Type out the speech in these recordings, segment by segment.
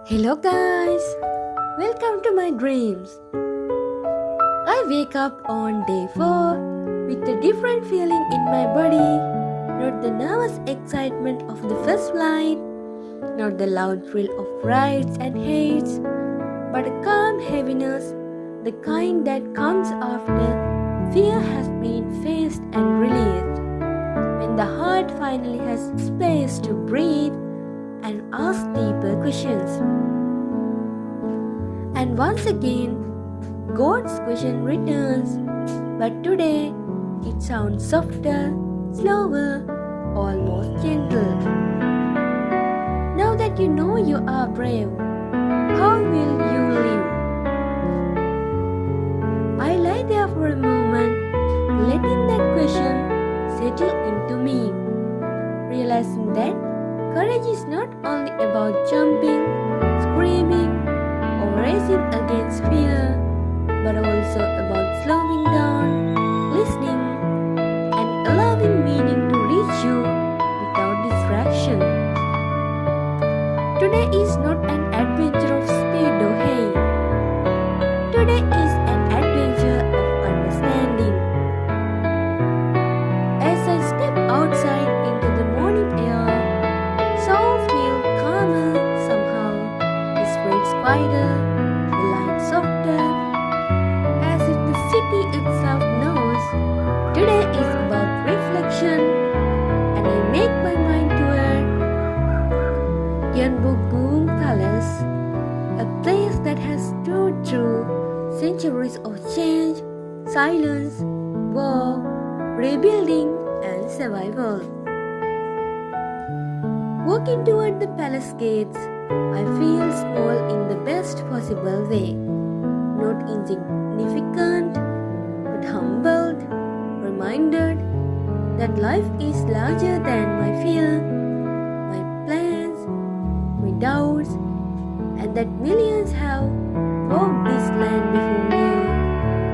Hello guys, welcome to my dreams. I wake up on day 4 with a different feeling in my body. Not the nervous excitement of the first flight, not the loud thrill of rides and hates, but a calm heaviness, the kind that comes after fear has been faced and released. When the heart finally has space to breathe and ask deeper questions. And once again, God's question returns, but today it sounds softer, slower, almost gentle. Now that you know you are brave, how will you live? I lie there for a moment, letting that question settle into me, realizing that courage is not only about jumping, screaming, or racing against fear, but also about slowing down, listening, and allowing meaning to reach you without distraction. Today is not an adventure of speed or hate. Today is an adventure of understanding. As I step outside into the morning air, Seoul feels calmer somehow. The streets quieter, the lights softer, as if the city itself knows today is about reflection. And I make my mind toward Yeonbokgung Palace, a place that has stood through centuries of change, silence, war, rebuilding, and survival. Walking toward the palace gates, I feel small in the best possible way. Not insignificant, but humbled, reminded that life is larger than my fear, my plans, my doubts, and that millions have walked this land before me,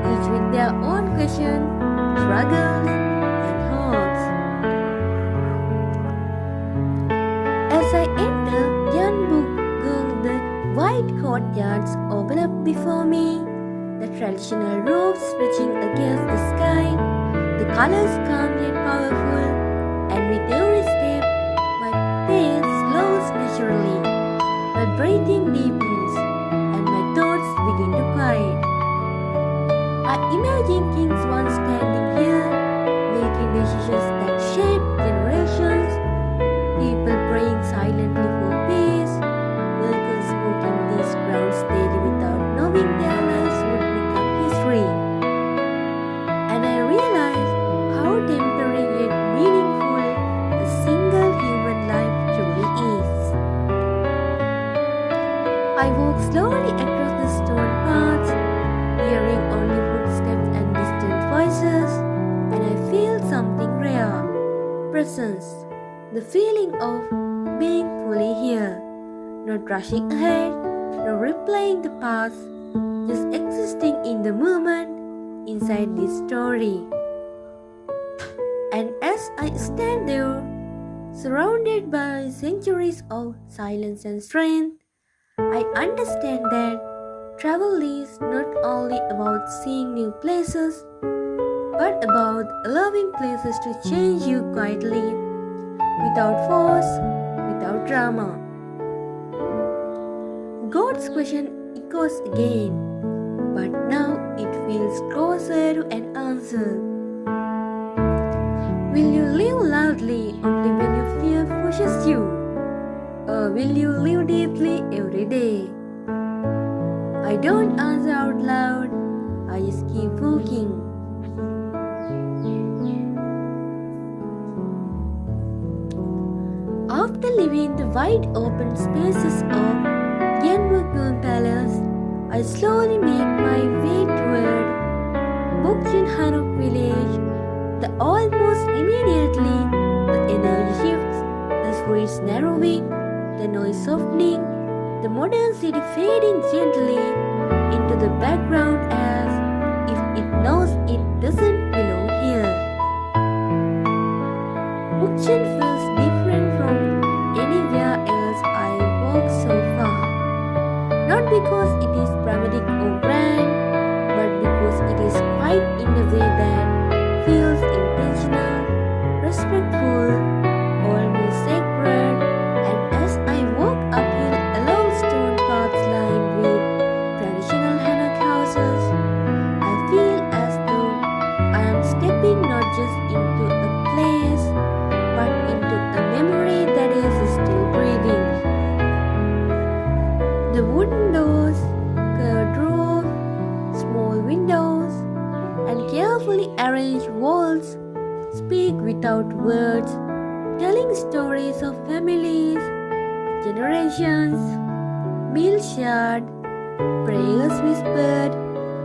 each with their own questions, struggles, and hopes. As I enter Yeonbokgung, the wide courtyards open up before me, the traditional robes stretching against the sky, the colors calm yet powerful, and with every step, my pace slows naturally, my breathing deepens, and my thoughts begin to quiet. I imagine kings once standing here, making decisions that shape generations, people praying silently for peace, workers walking these grounds daily without knowing their lives would become history. And I realize how temporary yet meaningful a single human life truly is. I walk slowly across the stone paths, hearing only footsteps and distant voices, and I feel something rare, presence, the feeling of being fully here, not rushing ahead, not replaying the past, just existing in the moment inside this story. And as I stand there, surrounded by centuries of silence and strength, I understand that travel is not only about seeing new places, but about allowing places to change you quietly, without force, without drama. God's question echoes again, but now it feels closer to an answer. Will you live loudly only when your fear pushes you? Or will you live deeply every day? I don't answer out loud, I just keep walking. After leaving the wide open spaces of Yeonbokgung Palace, I slowly make my way toward Bokjun village. Almost immediately, the energy shifts, the streets narrowing, the noise softening, the modern city fading gently into the background as if it knows it doesn't belong here. Bokjun feels different from anywhere else I walked so far. generations, meals shared, prayers whispered,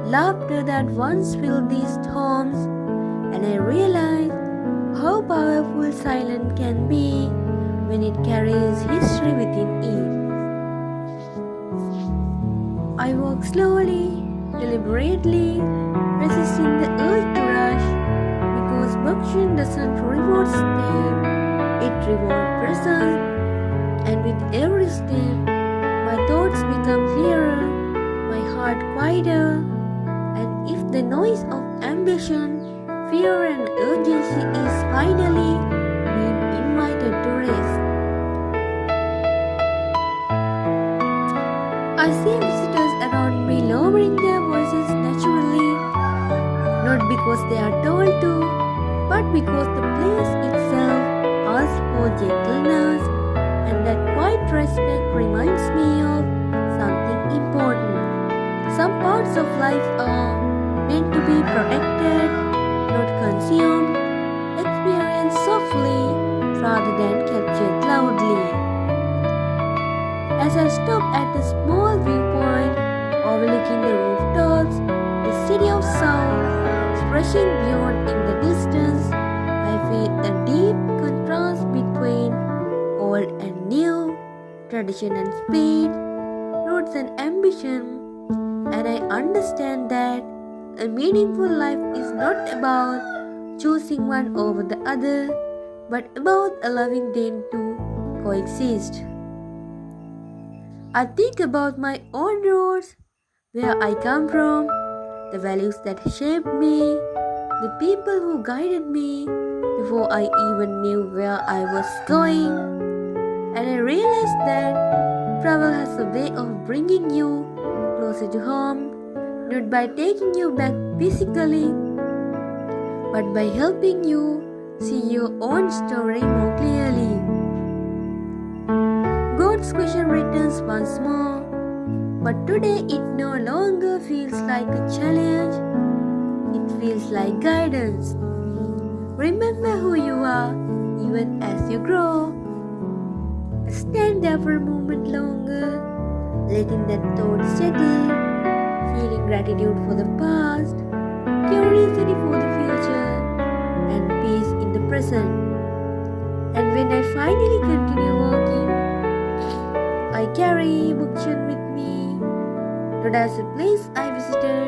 laughter that once filled these homes, and I realized how powerful silence can be when it carries history within it. I walk slowly, deliberately, resisting the urge to rush, because Bhakshan doesn't reward speed, it rewards presence, and with every step, my thoughts become clearer, my heart quieter, and if the noise of ambition, fear, and urgency is finally being invited to rest, I see visitors around me lowering their voices naturally, not because they are told to, but because the place itself asks for gentleness, and that quiet respect reminds me of something important. Some parts of life are meant to be protected, not consumed, experienced softly rather than captured loudly. As I stop at a small viewpoint overlooking the rooftops, the city of Seoul, stretching beyond in the distance, I feel a deep contrast between old and new, tradition and speed, roots and ambition, and I understand that a meaningful life is not about choosing one over the other, but about allowing them to coexist. I think about my own roots, where I come from, the values that shaped me, the people who guided me before I even knew where I was going. And I realized that travel has a way of bringing you closer to home, not by taking you back physically, but by helping you see your own story more clearly. God's question returns once more, but today it no longer feels like a challenge, it feels like guidance. Remember who you are, even as you grow. Stand there for a moment longer, letting that thought settle, feeling gratitude for the past, curiosity for the future, and peace in the present. And when I finally continue walking, I carry Bhakshan with me, not as a place I visited,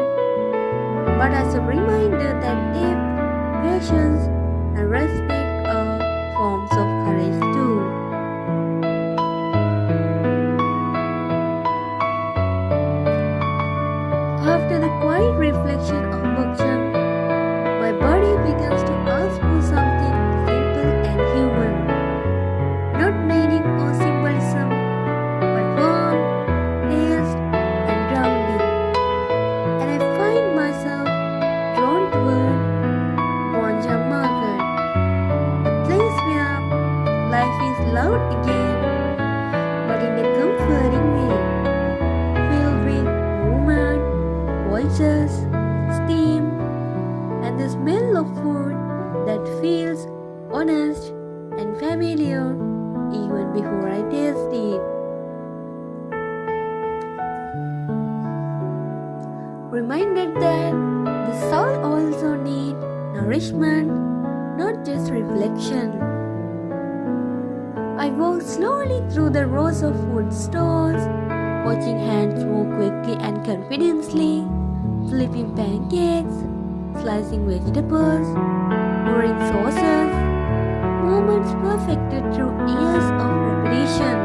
but as a reminder that depth, patience, and respect are forms of courage too. After the quiet reflection of Bhakshan, my body begins to ask for something simple and human, not meaning or symbolism, but warmth, taste, and grounding. And I find myself drawn toward Bonja Market, a place where life is loud again, but in a comforting way, filled with movement, voices, steam, and the smell of food that feels honest and familiar even before I taste it. Reminded that the soul also needs nourishment, not just reflection. I walk slowly through the rows of food stalls, watching hands move quickly and confidently, flipping pancakes, slicing vegetables, pouring sauces, moments perfected through years of repetition.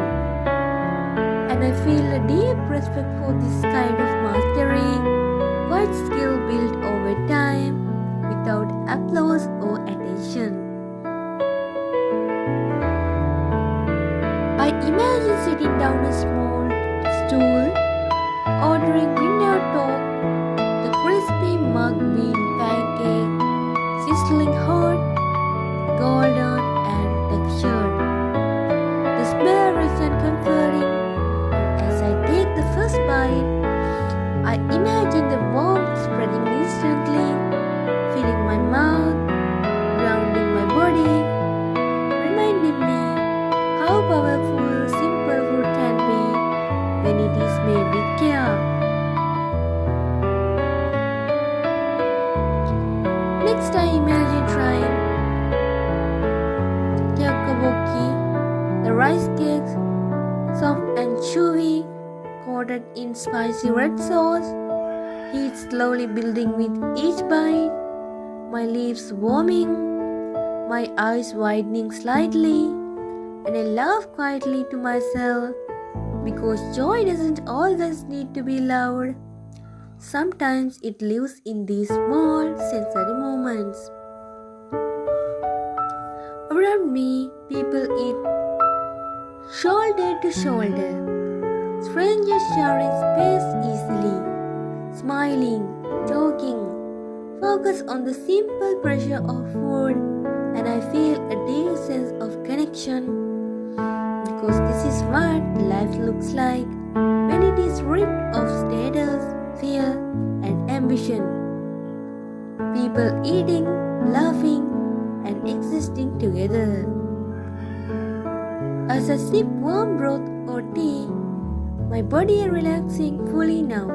And I feel a deep respect for this kind of mastery, quite skill built over time, without applause or attention. I imagine sitting down a small stool, ordering window top, the crispy mug bean pancake, sizzling hot, golden and textured. The smell rich and comforting, and as I take the first bite, I imagine the warmth spreading instantly, filling my mouth, grounding my body, reminding me how powerful simple food soft and chewy, coated in spicy red sauce, heat slowly building with each bite, my lips warming, my eyes widening slightly, and I laugh quietly to myself because joy doesn't always need to be loud. Sometimes it lives in these small sensory moments. Around me, people eat shoulder to shoulder, strangers sharing space easily, smiling, talking, focus on the simple pressure of food, and I feel a deep sense of connection because this is what life looks like when it is ripped of status, fear, and ambition. People eating, laughing, and existing together. As I sip warm broth or tea, my body is relaxing fully now.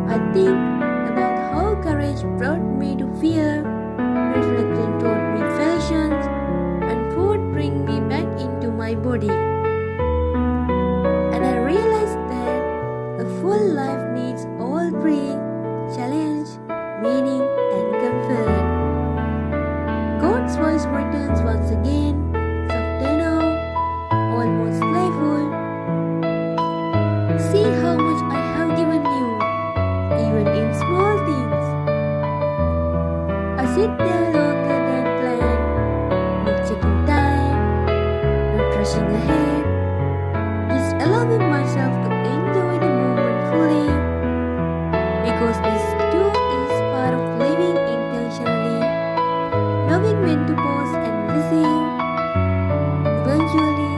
I think about how courage brought me to fear, reflection taught me patience, and food bring me back into my body. And I realized that a full life needs all three: challenge, meaning, and comfort. God's voice returns once again, soft now, almost playful. See how much I have given you, even in small things. I sit there longer than planned, not checking time, not rushing ahead, just allowing myself to enjoy the moment fully, because this too is part of living intentionally, knowing when to pause and receive. Eventually,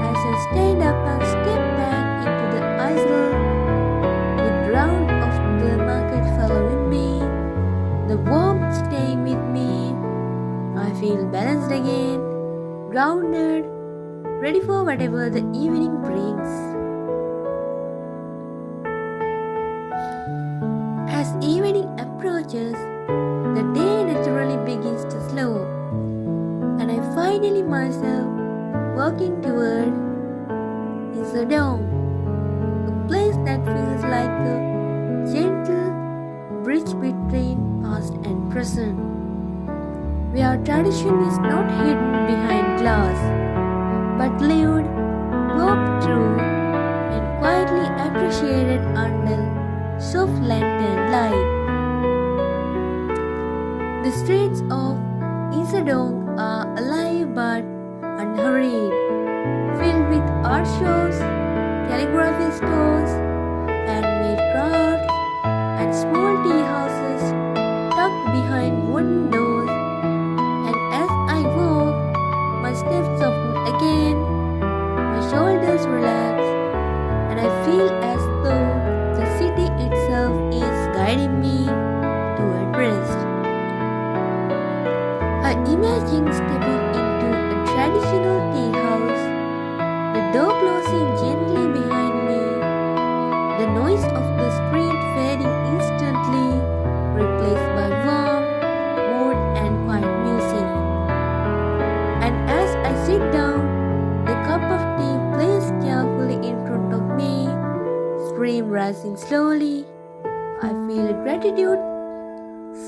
as I stand up and step back into the aisle, the ground of the market following me, the warmth staying with me, I feel balanced again, grounded, ready for whatever the evening brings. As evening approaches, the day naturally begins to slow, and I finally myself walking toward Seoul, a place that feels like a gentle bridge between past and present, where tradition is not hidden behind glass, but lived, walked through, and quietly appreciated under soft lantern light. The streets of Isadong are alive but unhurried, filled with art shows, calligraphy stores, handmade crafts, and small tea houses tucked behind wooden doors. And as I walk, my steps soften again, my shoulders relax, and I feel as though the city itself is guiding me toward rest. I imagine stepping into a traditional tea house, the door closing gently behind me, the noise of the street fading instantly, replaced by warm, wood and quiet music. And as I sit down, the cup of tea placed carefully in front of me, stream rising slowly, I feel gratitude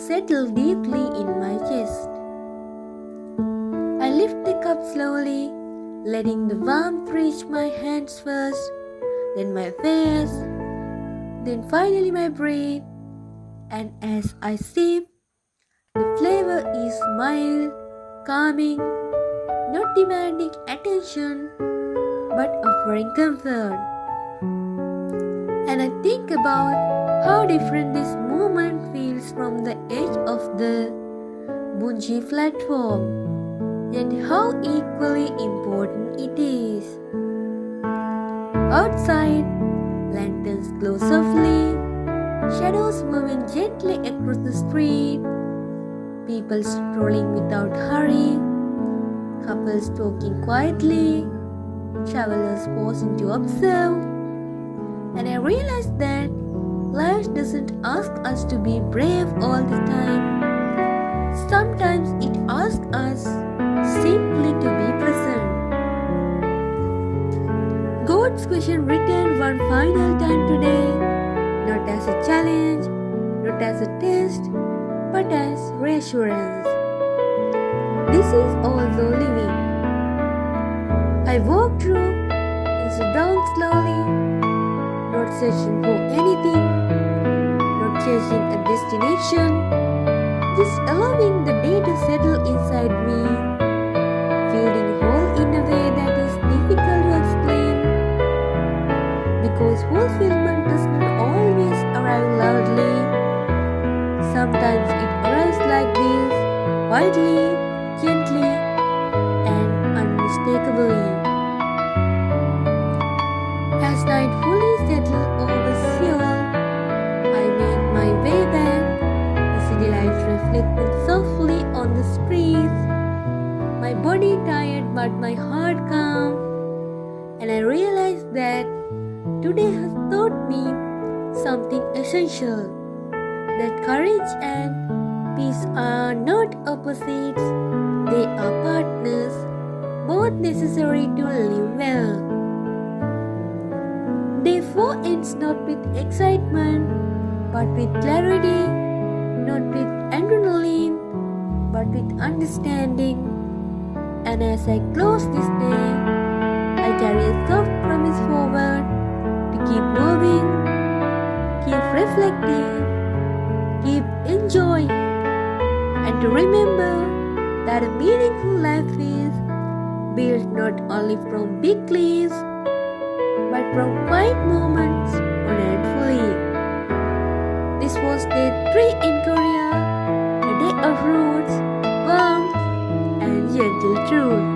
settle deeply in my chest. I lift the cup slowly, letting the warmth reach my hands first, then my face, then finally my breath. And as I sip, the flavor is mild, calming, not demanding attention, but offering comfort. And I think about how different this moment feels from the edge of the bungee platform, and how equally important it is. Outside, lanterns glow softly, shadows moving gently across the street, people strolling without hurry, couples talking quietly, travelers pausing to observe. And I realized that life doesn't ask us to be brave all the time. Sometimes it asks us simply to be present. God's question written one final time today, not as a challenge, not as a test, but as reassurance. This is also living. I walk through, and sit down slowly, not searching for anything, not chasing a destination, just allowing the day to settle inside me, feeling whole in a way that is difficult to explain. Because fulfillment does not always arrive loudly. Sometimes it arrives like this, quietly, gently, and unmistakably. As night fully settled over Seoul, I made my way back, the city lights reflected softly on the streets, my body tired but my heart calm, and I realized that today has taught me something essential, that courage and peace are not opposites, they are partners, both necessary to live well. Day 4 ends not with excitement, but with clarity, not with adrenaline, but with understanding. And as I close this day, I carry a soft promise forward to keep moving, keep reflecting, keep enjoying, and to remember that a meaningful life is built not only from big leaps, but from quiet moments honored fully. This was day 3 in Korea, a day of roots, warmth, and gentle truth.